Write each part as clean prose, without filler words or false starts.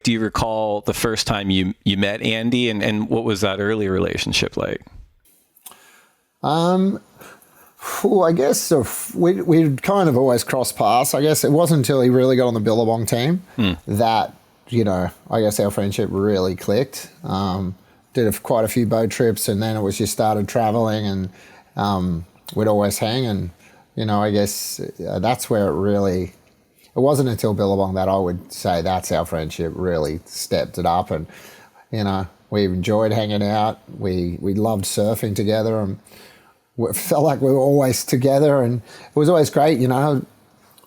Do you recall the first time you met Andy, and what was that early relationship like? I guess we'd kind of always crossed paths. I guess it wasn't until he really got on the Billabong team that, I guess our friendship really clicked. Did quite a few boat trips, and then it was just started traveling, and we'd always hang. And, I guess that's where it wasn't until Billabong that I would say that's our friendship really stepped it up. And, we enjoyed hanging out. We loved surfing together, and we felt like we were always together, and it was always great.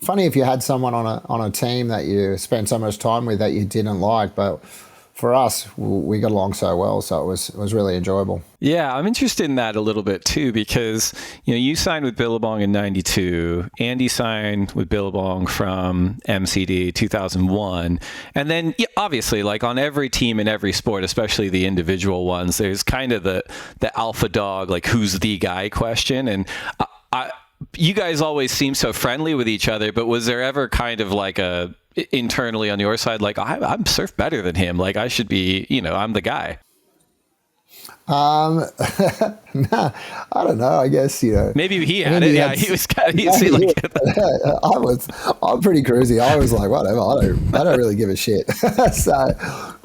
Funny if you had someone on a team that you spent so much time with that you didn't like, but for us, we got along so well, so it was really enjoyable. Yeah, I'm interested in that a little bit too, because you signed with Billabong in '92. Andy signed with Billabong from MCD 2001, and then obviously, like on every team in every sport, especially the individual ones, there's kind of the alpha dog, like who's the guy question, and you guys always seem so friendly with each other, but was there ever kind of like a internally on your side, like I'm surf better than him, like I should be, I'm the guy? Nah, I don't know. I guess maybe he had it. Yeah, he was kind of. I'm pretty cruisy. I was like, whatever. I don't really give a shit. So,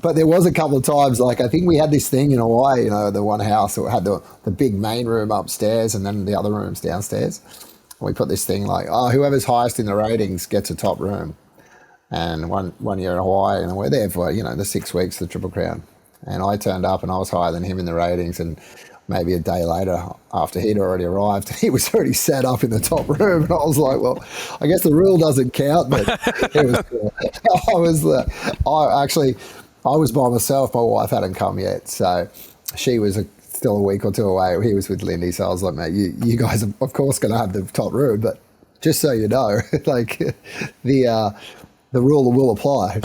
but there was a couple of times, like I think we had this thing in Hawaii. The one house that had the big main room upstairs, and then the other rooms downstairs. We put this thing like, whoever's highest in the ratings gets a top room. And one year in Hawaii, and we're there for the 6 weeks of the Triple Crown. And I turned up, and I was higher than him in the ratings. And maybe a day later, after he'd already arrived, he was already set up in the top room. And I was like, well, I guess the rule doesn't count, but it was cool. I was by myself. My wife hadn't come yet, so she was still a week or two away. He was with Lindy, so I was like, mate, you guys are of course going to have the top room, but just so you know, like the rule will apply.